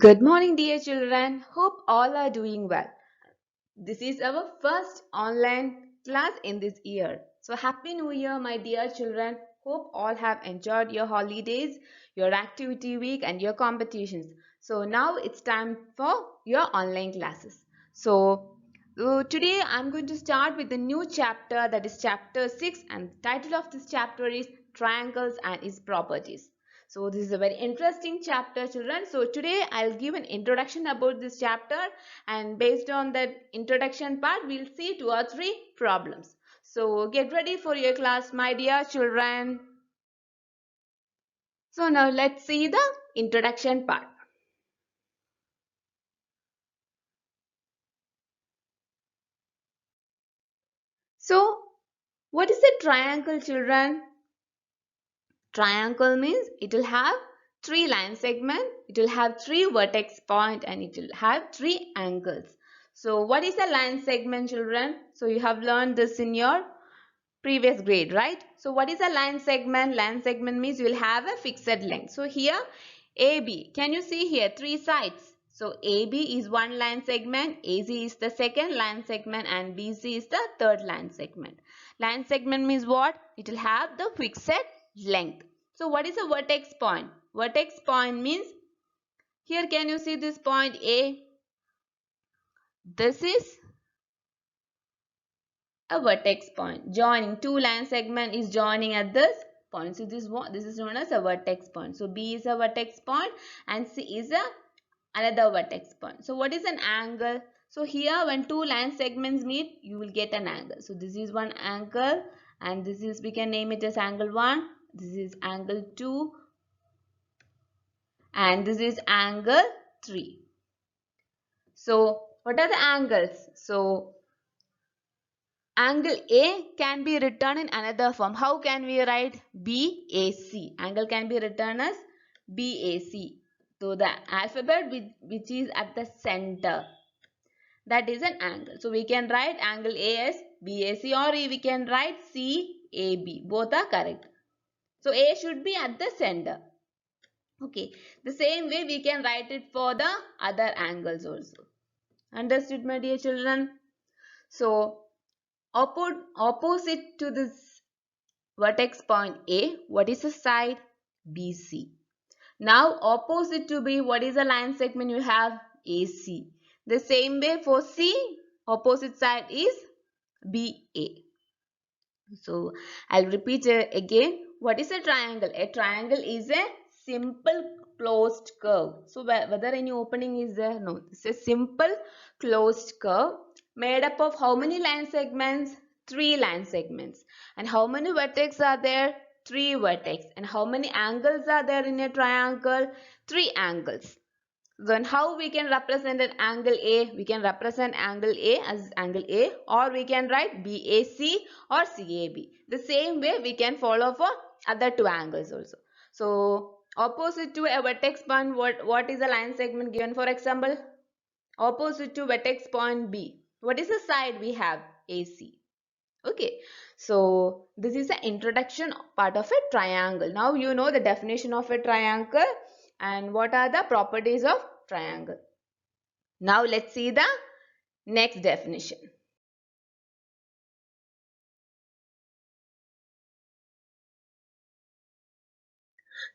Good morning, dear children. Hope all are doing well. This is our first online class in this year. So, Happy New Year, my dear children. Hope all have enjoyed your holidays, your activity week, and your competitions. So, now it's time for your online classes. Today I'm going to start with a new chapter, that is chapter 6, and the title of this chapter is Triangles and its Properties. So this is a very interesting chapter, children. So today I'll give an introduction about this chapter, and based on that introduction part we'll see 2 or 3 problems. So get ready for your class, my dear children. So now let's see the introduction part. So what is a triangle, children? Triangle means it will have 3 line segment, it will have 3 vertex point, and it will have 3 angles. So what is a line segment, children? So you have learned this in your previous grade, right? So what is a line segment? Line segment means you will have a fixed length. So here AB, can you see here 3 sides? So AB is one line segment, AC is the second line segment, and BC is the third line segment. Line segment means what? It will have the fixed length. So what is a vertex point? Vertex point means, here can you see this point A? This is a vertex point. Joining 2 line segment is joining at this point. So this is known as a vertex point. So B is a vertex point and C is another vertex point. So what is an angle? So here when 2 line segments meet, you will get an angle. So this is one angle, and this is, we can name it as angle 1. This is angle 2, and this is angle 3. So what are the angles? So angle A can be written in another form. How can we write BAC? Angle can be written as BAC. So the alphabet which is at the center, that is an angle. So we can write angle A as BAC, or we can write CAB. Both are correct. So A should be at the center. Okay. The same way we can write it for the other angles also. Understood, my dear children? So opposite to this vertex point A, what is the side? BC. Now opposite to B, what is the line segment you have? AC. The same way for C, opposite side is BA. So I'll repeat again. What is a triangle? A triangle is a simple closed curve. So whether any opening is there? No. It's a simple closed curve made up of how many line segments? 3 line segments. And how many vertex are there? 3 vertex. And how many angles are there in a triangle? 3 angles. Then how we can represent an angle A? We can represent angle A as angle A, or we can write BAC or CAB. The same way we can follow for other 2 angles also. So opposite to a vertex point, what is the line segment given? For example, opposite to vertex point B, what is the side we have? AC. Okay, so this is the introduction part of a triangle. Now you know the definition of a triangle and what are the properties of triangle. Now let's see the next definition.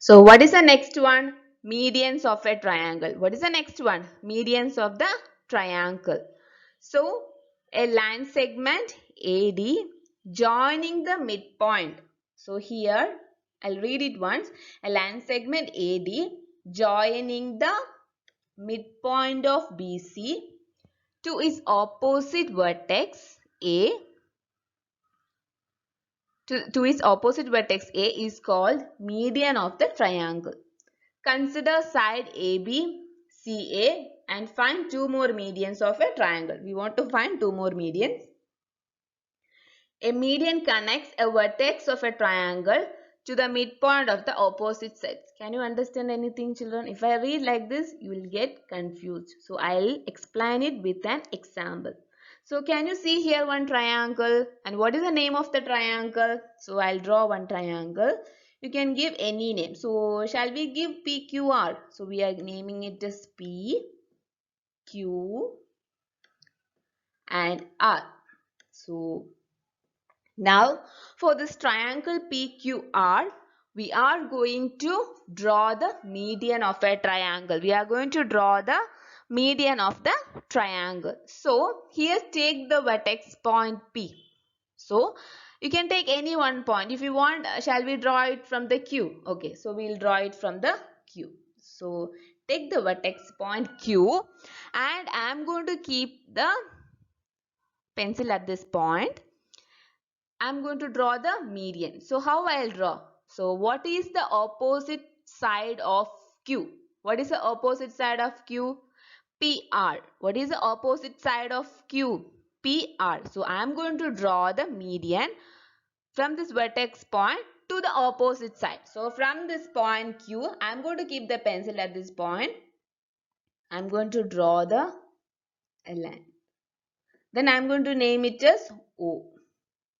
So what is the next one? Medians of a triangle. What is the next one? Medians of the triangle. So a line segment AD joining the midpoint. So here I'll read it once. A line segment AD joining the midpoint of BC to its opposite vertex A, to its opposite vertex A is called median of the triangle. Consider side AB, CA, and find 2 more medians of a triangle. We want to find 2 more medians. A median connects a vertex of a triangle to the midpoint of the opposite sides. Can you understand anything, children? If I read like this, you will get confused. So I'll explain it with an example. So can you see here one triangle? And what is the name of the triangle? So I'll draw one triangle. You can give any name. So shall we give PQR? So we are naming it as P, Q and R. So now for this triangle PQR, we are going to draw the median of a triangle. We are going to draw the median of the triangle. So here take the vertex point P. So you can take any one point. If you want, shall we draw it from the Q? Okay, so we'll draw it from the Q. So take the vertex point Q and I am going to keep the pencil at this point. I'm going to draw the median. So how I'll draw? So what is the opposite side of Q? What is the opposite side of Q? PR. What is the opposite side of Q? PR. So I am going to draw the median from this vertex point to the opposite side. So from this point Q, I am going to keep the pencil at this point. I am going to draw the line. Then I am going to name it as O.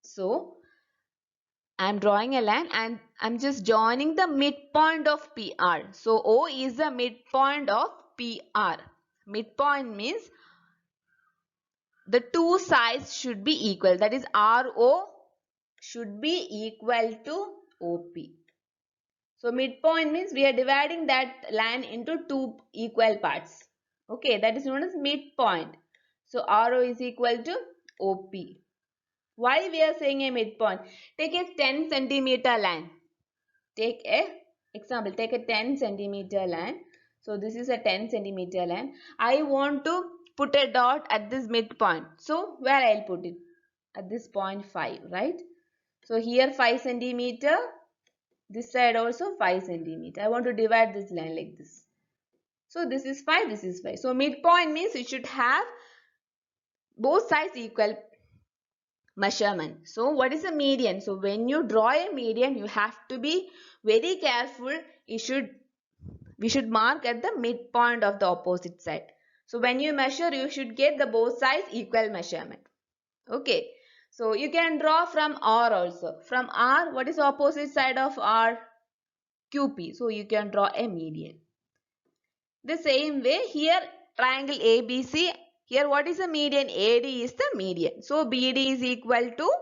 So I'm drawing a line and I'm just joining the midpoint of PR. So O is the midpoint of PR. Midpoint means the two sides should be equal. That is RO should be equal to OP. So midpoint means we are dividing that line into two equal parts. Okay, that is known as midpoint. So RO is equal to OP. Why we are saying a midpoint? Take a 10 centimeter line. Take a example, take a 10 centimeter line. So this is a 10 centimeter line. I want to put a dot at this midpoint. So where I'll put it? At this point 5, right? So here 5 centimeter. This side also 5 centimeter. I want to divide this line like this. So this is 5, this is 5. So midpoint means you should have both sides equal measurement. So what is a median? So when you draw a median, you have to be very careful. We should mark at the midpoint of the opposite side. So when you measure, you should get the both sides equal measurement. Okay. So you can draw from R also. From R, what is opposite side of R? QP. So you can draw a median. The same way here triangle ABC. Here what is the median? AD is the median. So BD is equal to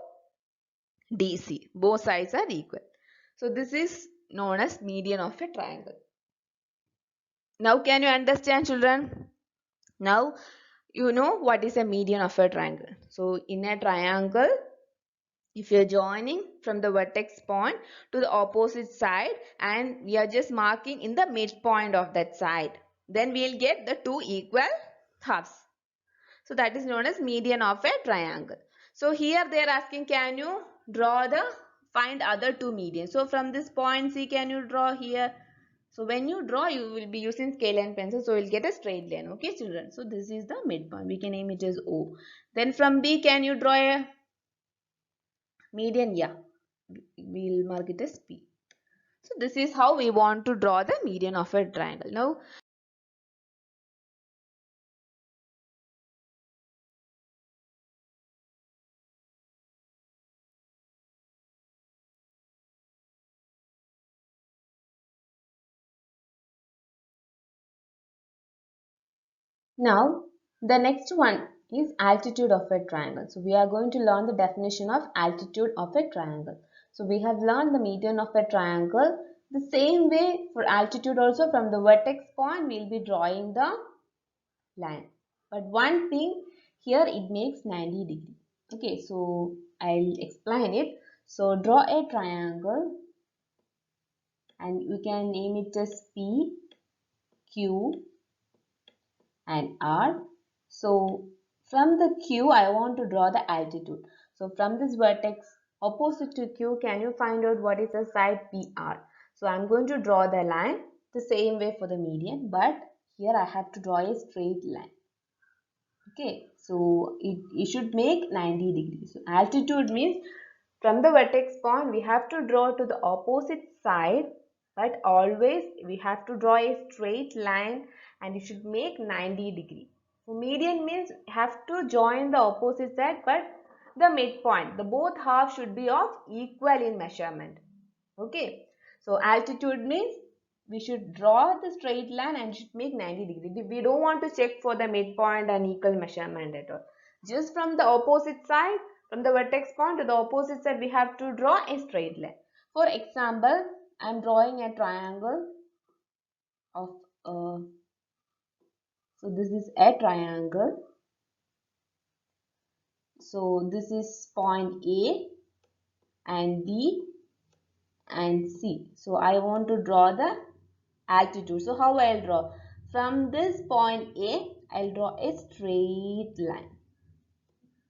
DC. Both sides are equal. So this is known as median of a triangle. Now can you understand, children? Now you know what is a median of a triangle. So in a triangle, if you are joining from the vertex point to the opposite side and we are just marking in the midpoint of that side, then we will get the two equal halves. So that is known as median of a triangle. So here they are asking, can you draw the find other two medians? So from this point C, can you draw here? So when you draw, you will be using scale and pencil. So you'll get a straight line. Okay, children. So this is the midpoint. We can name it as O. Then from B, can you draw a median? Yeah. We'll mark it as P. So this is how we want to draw the median of a triangle. Now, the next one is altitude of a triangle. So we are going to learn the definition of altitude of a triangle. So we have learned the median of a triangle. The same way for altitude also, from the vertex point we will be drawing the line. But one thing here, it makes 90 degree. Okay, so I'll explain it. So draw a triangle and we can name it as P, Q and R. So from the Q, I want to draw the altitude. So from this vertex opposite to Q, can you find out what is the side PR? So I'm going to draw the line the same way for the median, but here I have to draw a straight line. Okay, so it should make 90 degrees. So altitude means from the vertex point, we have to draw to the opposite side, but always we have to draw a straight line and it should make 90 degree. So median means have to join the opposite side, but the midpoint, the both halves should be of equal in measurement. Okay. So altitude means we should draw the straight line and should make 90 degree. We don't want to check for the midpoint and equal measurement at all. Just from the opposite side, from the vertex point to the opposite side, we have to draw a straight line. For example, I am drawing a triangle of so this is a triangle. So this is point A and B and C. So I want to draw the altitude. So how I'll draw? From this point A, I'll draw a straight line.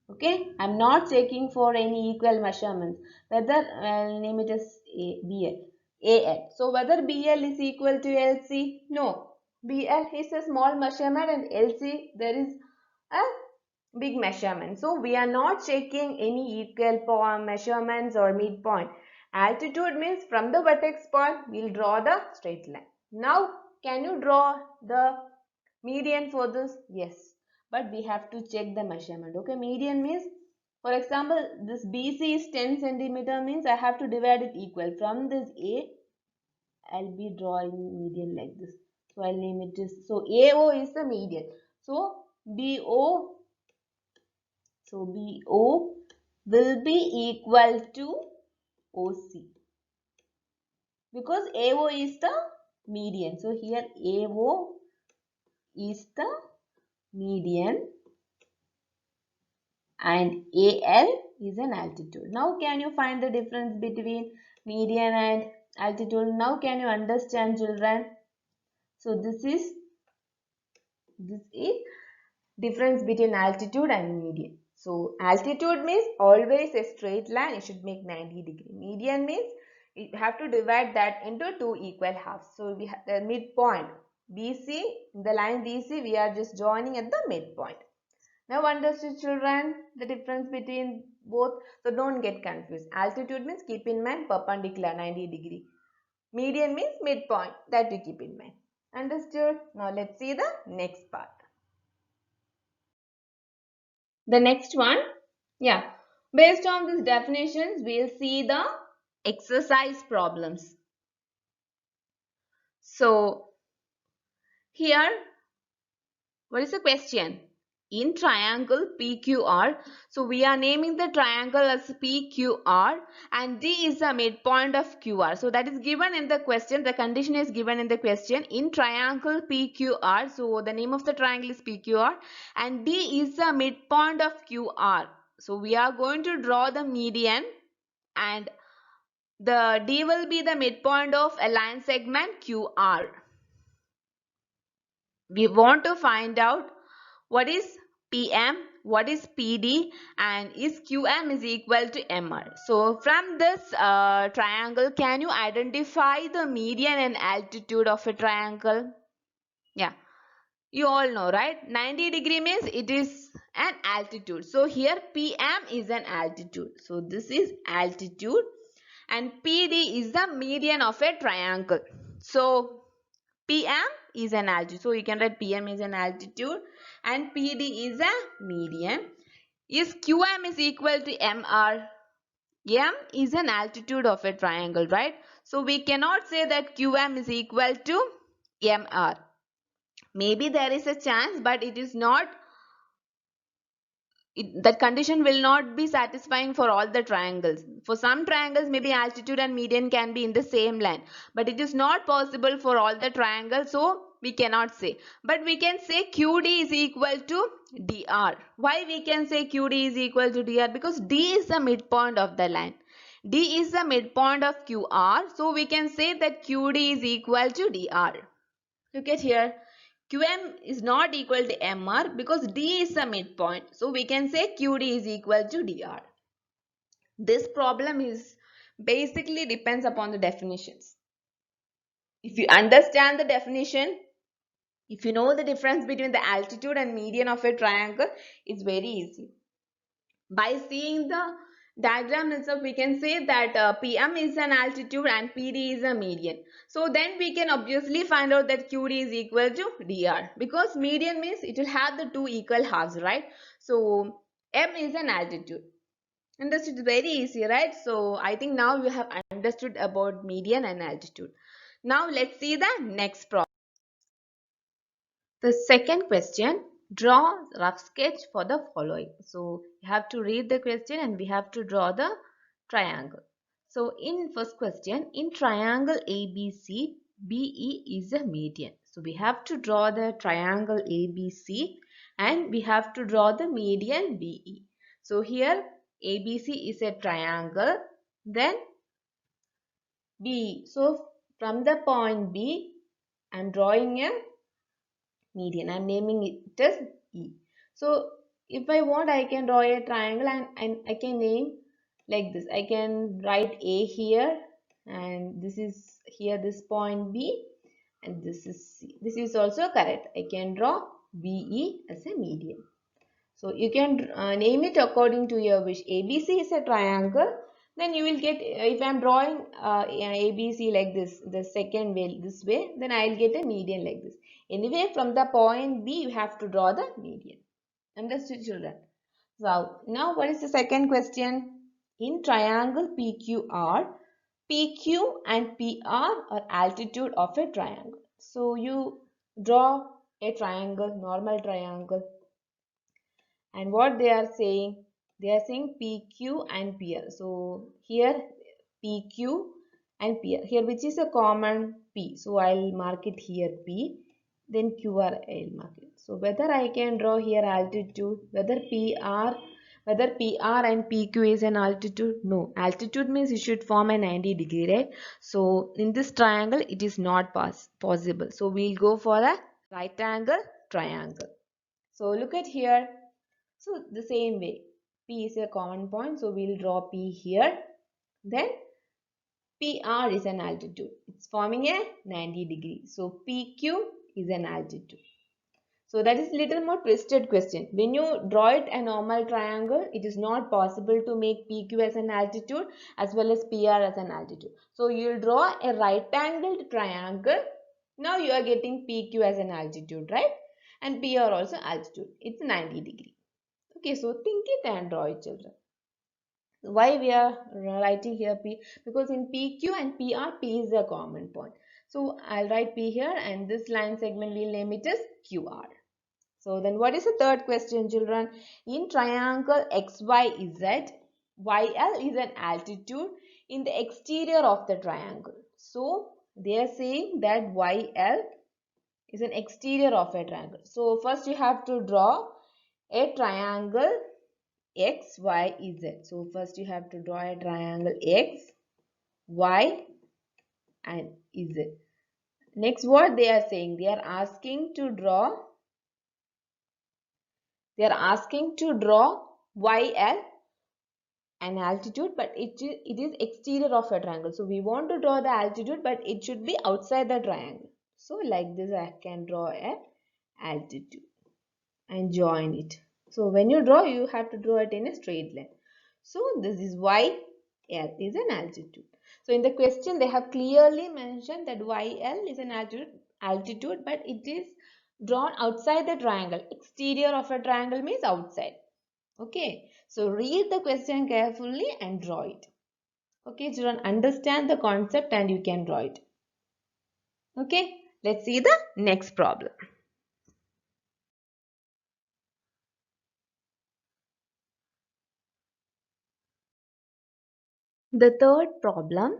Okay, I'm not checking for any equal measurements. Whether I'll name it as BL, AL. So whether BL is equal to LC? No. BL is a small measurement and LC there is a big measurement. So we are not checking any equal measurements or midpoint. Altitude means from the vertex point we'll draw the straight line. Now can you draw the median for this? Yes, but we have to check the measurement. Okay, median means, for example, this BC is 10 centimeter means I have to divide it equal. From this A, I'll be drawing median like this. So I'll name it this. So AO is the median. So BO, BO will be equal to OC because AO is the median. So here AO is the median and AL is an altitude. Now can you find the difference between median and altitude? Now can you understand, children? So this is difference between altitude and median. So altitude means always a straight line, it should make 90 degree. Median means you have to divide that into two equal halves. So we have the midpoint BC, the line BC we are just joining at the midpoint. Now understood, children, the difference between both? So don't get confused. Altitude means keep in mind perpendicular 90 degree. Median means midpoint, that you keep in mind. Understood? Now let's see the next part. The next one, yeah. Based on these definitions, we'll see the exercise problems. So here, what is the question? In triangle PQR, so we are naming the triangle as PQR and D is the midpoint of QR. So that is given in the question, the condition is given in the question. In triangle PQR, so the name of the triangle is PQR and D is the midpoint of QR. So we are going to draw the median and the D will be the midpoint of a line segment QR. We want to find out what is PM, what is PD and is QM is equal to MR. So from this triangle, can you identify the median and altitude of a triangle? Yeah, you all know, right? 90 degree means it is an altitude. So here PM is an altitude. So this is altitude and PD is the median of a triangle. So PM is an altitude. So you can write PM is an altitude and PD is a median. Is QM is equal to MR? M is an altitude of a triangle, right? So we cannot say that QM is equal to MR. Maybe there is a chance, but it is not. That condition will not be satisfying for all the triangles. For some triangles, maybe altitude and median can be in the same line, but it is not possible for all the triangles, so we cannot say. But we can say QD is equal to DR. Why we can say QD is equal to DR? Because D is the midpoint of the line. D is the midpoint of QR, so we can say that QD is equal to DR. Look at here. QM is not equal to MR because D is the midpoint. So we can say QD is equal to DR. This problem is basically depends upon the definitions. If you understand the definition, if you know the difference between the altitude and median of a triangle, it's very easy. By seeing the diagram itself, we can say that PM is an altitude and PD is a median. So then we can obviously find out that QD is equal to DR because median means it will have the two equal halves, right? So M is an altitude And this is very easy, right? So I think now you have understood about median and altitude. Now let's see the next problem. The second question, draw rough sketch for the following. So you have to read the question and we have to draw the triangle. So in first question, in triangle ABC, BE is a median. So we have to draw the triangle ABC and we have to draw the median BE. So here ABC is a triangle, then B. So from the point B, I am drawing a median. I'm naming it as E. So if I want, I can draw a triangle and I can name like this. I can write A here and this is here this point B and this is C. This is also correct. I can draw BE as a median. So you can name it according to your wish. ABC is a triangle. Then you will get, if I am drawing ABC like this, the second way, this way, then I will get a median like this. Anyway, from the point B, you have to draw the median. Understood, children? So now what is the second question? In triangle PQR, PQ and PR are altitude of a triangle. So you draw a triangle, normal triangle, and what they are saying PQ and PR. So here PQ and PR, here which is a common P, so I'll mark it here P, then QR I'll mark it. So whether I can draw here altitude, whether PR and PQ is an altitude? No, altitude means it should form a 90-degree, right? So in this triangle it is not possible, so we'll go for a right angle triangle. So look at here. So the same way, P is a common point, so we'll draw P here. Then PR is an altitude. It's forming a 90 degree. So PQ is an altitude. So that is little more twisted question. When you draw it a normal triangle, it is not possible to make PQ as an altitude as well as PR as an altitude. So you will draw a right angled triangle. Now you are getting PQ as an altitude, right? And PR also altitude. It's 90 degree. Okay, so think it and draw it, children. Why we are writing here P? Because in PQ and PR, P is a common point. So I'll write P here and this line segment we'll name it as QR. So then what is the third question, children? In triangle XYZ, YL is an altitude in the exterior of the triangle. So they are saying that YL is an exterior of a triangle. So first you have to draw a triangle X, Y, Z. So first you have to draw a triangle X, Y and Z. Next what they are saying? They are asking to draw YL an altitude, but it is exterior of a triangle. So we want to draw the altitude, but it should be outside the triangle. So like this I can draw a altitude and join it. So when you draw, you have to draw it in a straight line. So this is YL is an altitude. So in the question they have clearly mentioned that YL is an altitude, but it is drawn outside the triangle. Exterior of a triangle means outside. Okay, so read the question carefully and draw it. Okay, children, understand the concept and you can draw it. Okay, let's see the next problem. The third problem,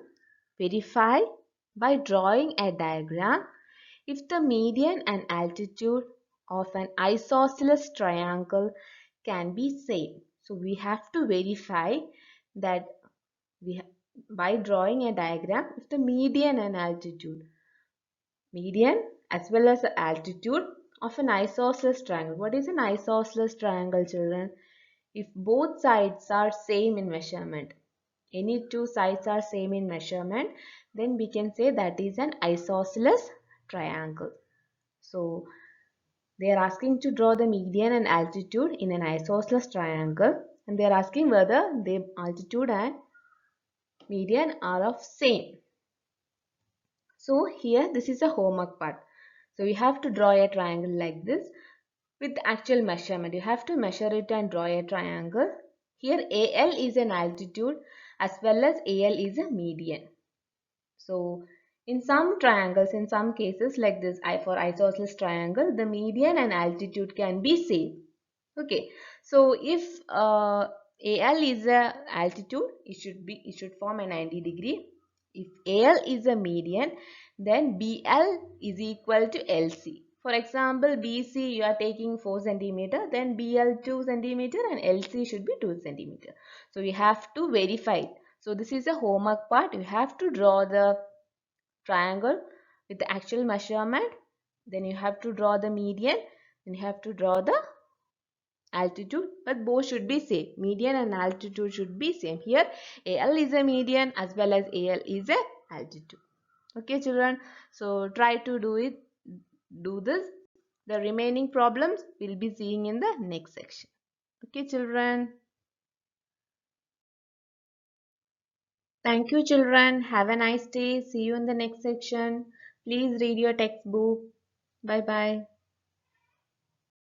verify by drawing a diagram if the median and altitude of an isosceles triangle can be same. So we have to verify that by drawing a diagram if the median as well as the altitude of an isosceles triangle. What is an isosceles triangle, children? If both sides are same in measurement, any two sides are same in measurement, then we can say that is an isosceles triangle. So they are asking to draw the median and altitude in an isosceles triangle, and they are asking whether the altitude and median are of same. So here this is a homework part. So you have to draw a triangle like this with actual measurement. You have to measure it and draw a triangle Here AL is an altitude as well as AL is a median. So in some triangles, in some cases like this, for isosceles triangle, the median and altitude can be same. Okay, so if AL is a altitude, it should form a 90 degree. If AL is a median, then BL is equal to LC. For example, BC you are taking 4 centimeter, then BL 2 centimeter and LC should be 2 centimeter. So you have to verify. So this is a homework part. You have to draw the triangle with the actual measurement. Then you have to draw the median. Then you have to draw the altitude, but both should be same. Median and altitude should be same. Here AL is a median as well as AL is a altitude. Okay children, so try to do this. The remaining problems we'll be seeing in the next section. Okay children, thank you children, have a nice day, see you in the next section. Please read your textbook. Bye bye.